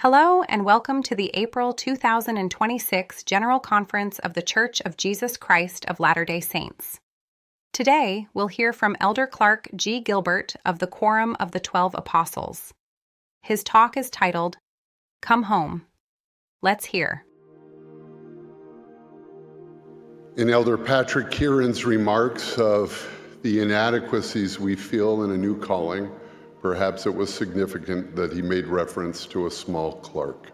Hello and welcome to the April 2026 General Conference of the Church of Jesus Christ of Latter-day Saints. Today, we'll hear from Elder Clark G. Gilbert of the Quorum of the 12 Apostles. His talk is titled, Come Home. Let's hear. In Elder Patrick Kieran's remarks of the inadequacies we feel in a new calling, perhaps it was significant that he made reference to a small Clark.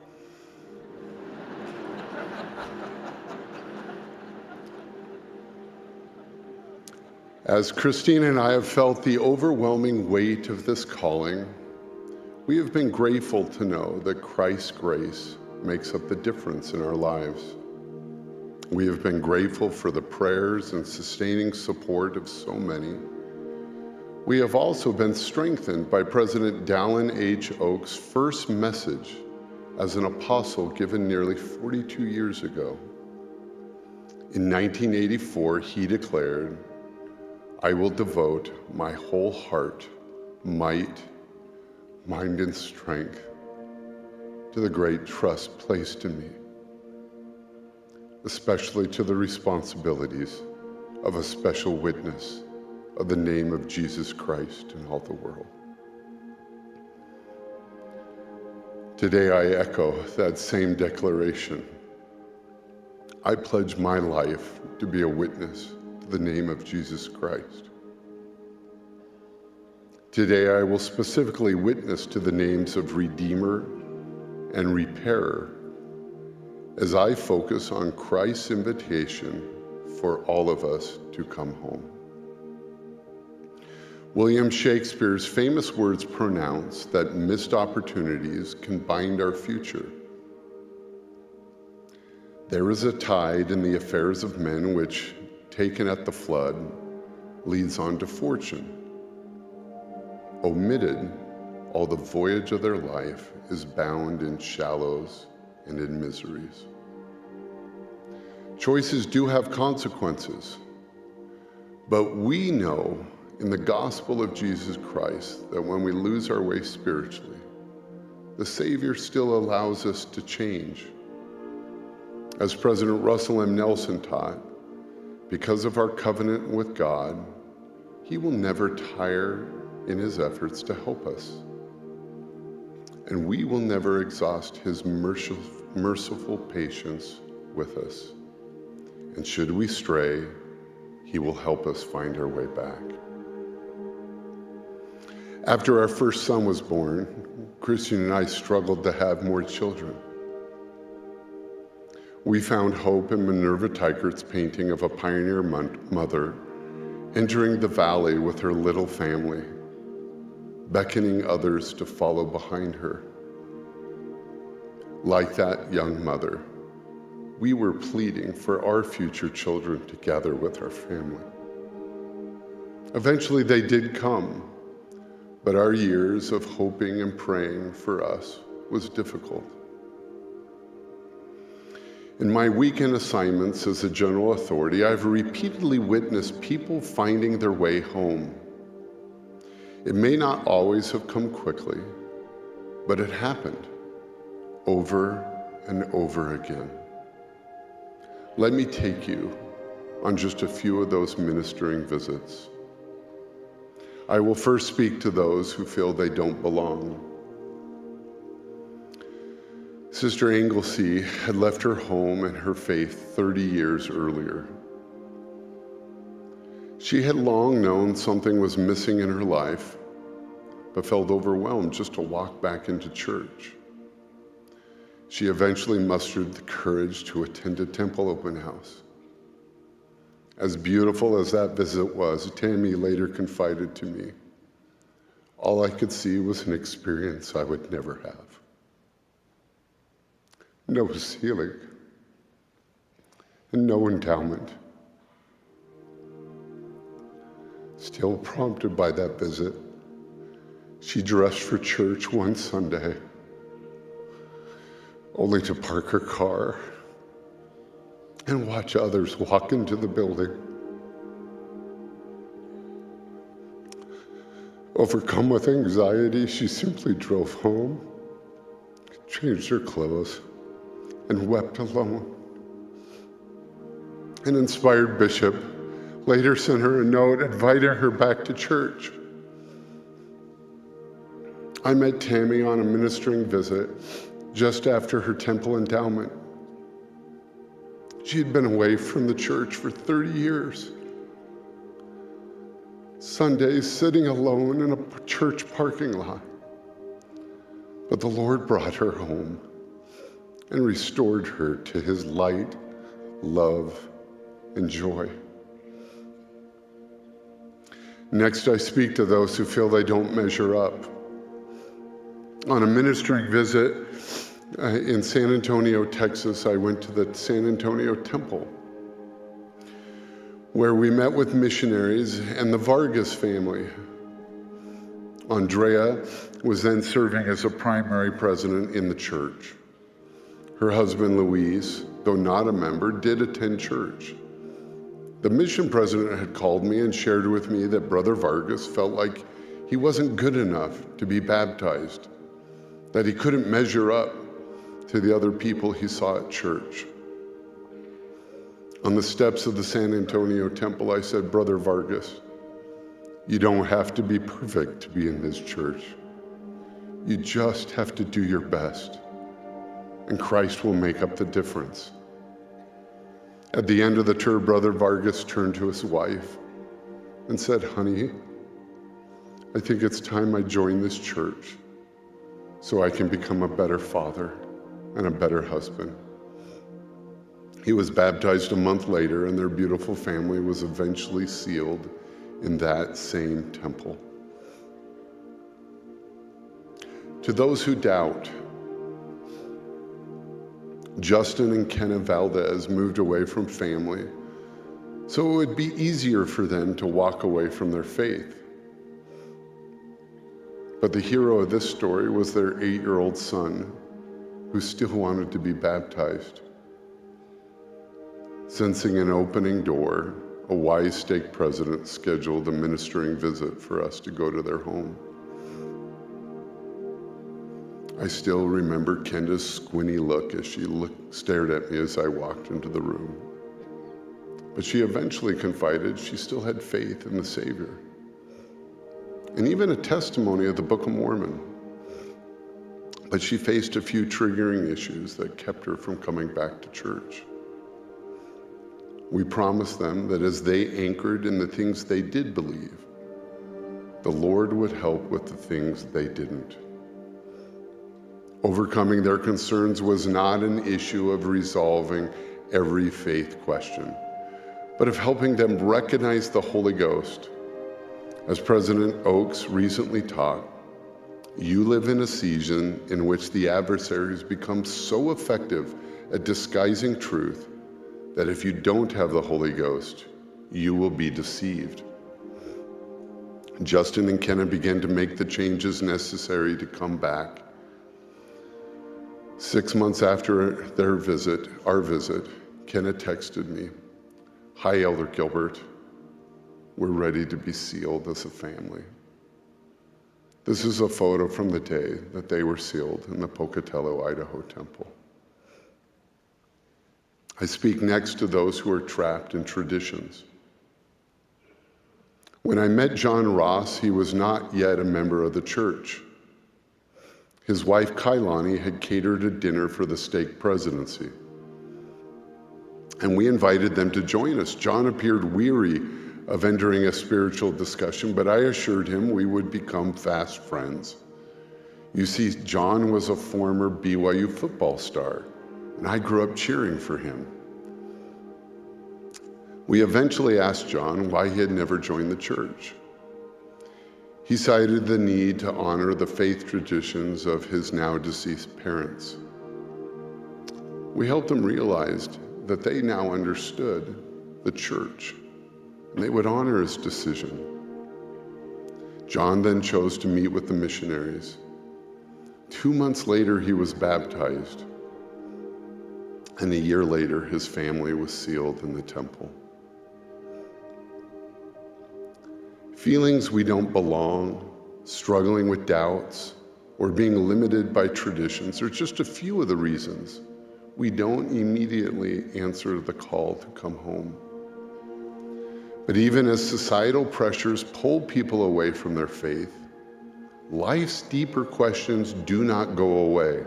As Christine and I have felt the overwhelming weight of this calling, we have been grateful to know that Christ's grace makes up the difference in our lives. We have been grateful for the prayers and sustaining support of so many. We have also been strengthened by President Dallin H. Oak's first message as an apostle given nearly 42 years ago. In 1984, he declared, I will devote my whole heart, might, mind, and strength to the great trust placed in me, especially to the responsibilities of a special witness of the name of Jesus Christ in all the world. Today I echo that same declaration. I pledge my life to be a witness to the name of Jesus Christ. Today I will specifically witness to the names of Redeemer and Repairer as I focus on Christ's invitation for all of us to come home. William Shakespeare's famous words pronounce that missed opportunities can bind our future. There is a tide in the affairs of men which, taken at the flood, leads on to fortune. Omitted, all the voyage of their life is bound in shallows and in miseries. Choices do have consequences, but we know in the gospel of Jesus Christ that when we lose our way spiritually, the Savior still allows us to change. As President Russell M. Nelson taught, because of our covenant with God, He will never tire in His efforts to help us. And we will never exhaust His merciful patience with us. And should we stray, He will help us find our way back. After our first son was born, Christian and I struggled to have more children. We found hope in Minerva Teichert's painting of a pioneer mother entering the valley with her little family, beckoning others to follow behind her. Like that young mother, we were pleading for our future children to gather with our family. Eventually they did come, but our years of hoping and praying for us was difficult. In my weekend assignments as a general authority, I've repeatedly witnessed people finding their way home. It may not always have come quickly, but it happened over and over again. Let me take you on just a few of those ministering visits. I will first speak to those who feel they don't belong. Sister Anglesey had left her home and her faith 30 years earlier. She had long known something was missing in her life, but felt overwhelmed just to walk back into church. She eventually mustered the courage to attend a temple open house. As beautiful as that visit was, Tammy later confided to me, all I could see was an experience I would never have. No ceiling and no endowment. Still prompted by that visit, she dressed for church one Sunday, only to park her car and watch others walk into the building. Overcome with anxiety, she simply drove home, changed her clothes, and wept alone. An inspired bishop later sent her a note inviting her back to church. I met Tammy on a ministering visit just after her temple endowment. She had been away from the church for 30 years. Sundays sitting alone in a church parking lot. But the Lord brought her home and restored her to his light, love, and joy. Next, I speak to those who feel they don't measure up. On a ministering visit in San Antonio, Texas, I went to the San Antonio Temple, where we met with missionaries and the Vargas family. Andrea was then serving as a primary president in the church. Her husband, Luis, though not a member, did attend church. The mission president had called me and shared with me that Brother Vargas felt like he wasn't good enough to be baptized, that he couldn't measure up to the other people he saw at church. On the steps of the San Antonio Temple, I said, Brother Vargas, you don't have to be perfect to be in this church. You just have to do your best, and Christ will make up the difference. At the end of the tour, Brother Vargas turned to his wife and said, honey, I think it's time I join this church so I can become a better father and a better husband. He was baptized a month later, and their beautiful family was eventually sealed in that same temple. To those who doubt, Justin and Kenna Valdez moved away from family, so it would be easier for them to walk away from their faith. But the hero of this story was their 8-year-old son, who still wanted to be baptized. Sensing an opening door, a wise stake president scheduled a ministering visit for us to go to their home. I still remember Kenda's squinty look as she stared at me as I walked into the room. But she eventually confided she still had faith in the Savior, and even a testimony of the Book of Mormon. But she faced a few triggering issues that kept her from coming back to church. We promised them that as they anchored in the things they did believe, the Lord would help with the things they didn't. Overcoming their concerns was not an issue of resolving every faith question, but of helping them recognize the Holy Ghost. As President Oakes recently taught, you live in a season in which the adversaries become so effective at disguising truth that if you don't have the Holy Ghost, you will be deceived. Justin and Kenna began to make the changes necessary to come back. 6 months after our visit, Kenna texted me, "Hi, Elder Gilbert. We're ready to be sealed as a family." This is a photo from the day that they were sealed in the Pocatello, Idaho temple. I speak next to those who are trapped in traditions. When I met John Ross, he was not yet a member of the church. His wife, Kailani, had catered a dinner for the stake presidency, and we invited them to join us. John appeared weary of entering a spiritual discussion, but I assured him we would become fast friends. You see, John was a former BYU football star, and I grew up cheering for him. We eventually asked John why he had never joined the church. He cited the need to honor the faith traditions of his now deceased parents. We helped him realize that they now understood the church, and they would honor his decision. John then chose to meet with the missionaries. 2 months later, he was baptized, and a year later, his family was sealed in the temple. Feelings we don't belong, struggling with doubts, or being limited by traditions are just a few of the reasons we don't immediately answer the call to come home. But even as societal pressures pull people away from their faith, life's deeper questions do not go away.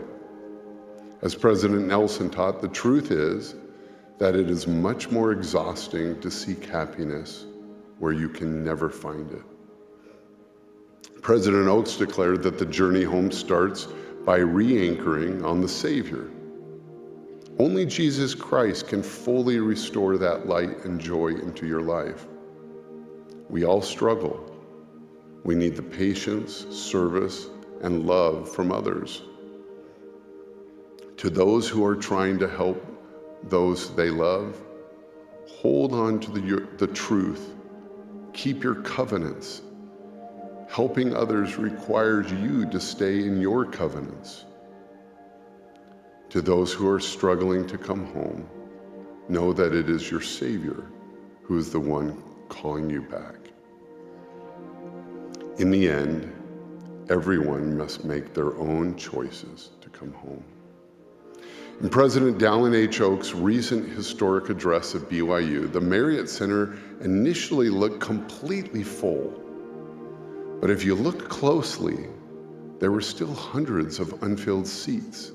As President Nelson taught, the truth is that it is much more exhausting to seek happiness where you can never find it. President Oakes declared that the journey home starts by re-anchoring on the Savior. Only Jesus Christ can fully restore that light and joy into your life. We all struggle. We need the patience, service, and love from others. To those who are trying to help those they love, hold on to the truth. Keep your covenants. Helping others requires you to stay in your covenants. To those who are struggling to come home, know that it is your Savior who is the one calling you back. In the end, everyone must make their own choices to come home. In President Dallin H. Oakes' recent historic address at BYU, the Marriott Center initially looked completely full. But if you look closely, there were still hundreds of unfilled seats.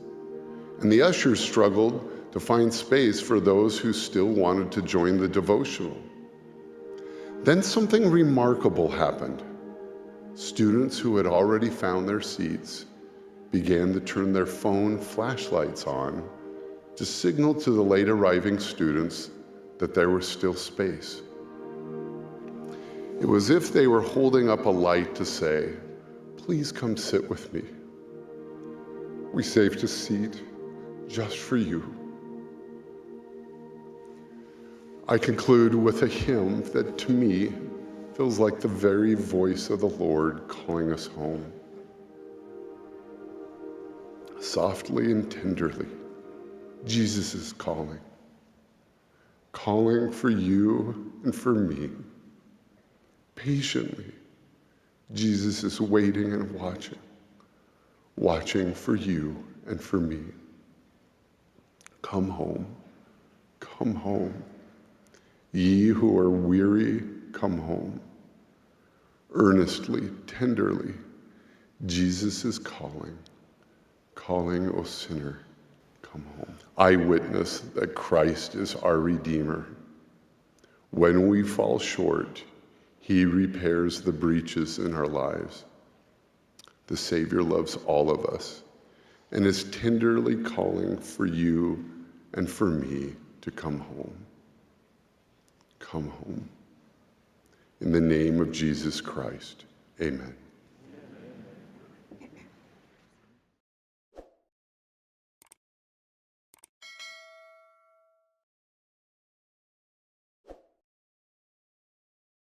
And the ushers struggled to find space for those who still wanted to join the devotional. Then something remarkable happened. Students who had already found their seats began to turn their phone flashlights on to signal to the late arriving students that there was still space. It was as if they were holding up a light to say, "Please come sit with me. We saved a seat just for you." I conclude with a hymn that to me feels like the very voice of the Lord calling us home. Softly and tenderly, Jesus is calling for you and for me. Patiently, Jesus is waiting and watching for you and for me. Come home, come home. Ye who are weary, come home. Earnestly, tenderly, Jesus is calling, O sinner, come home. I witness that Christ is our Redeemer. When we fall short, He repairs the breaches in our lives. The Savior loves all of us and is tenderly calling for you and for me to come home. Come home. In the name of Jesus Christ, amen.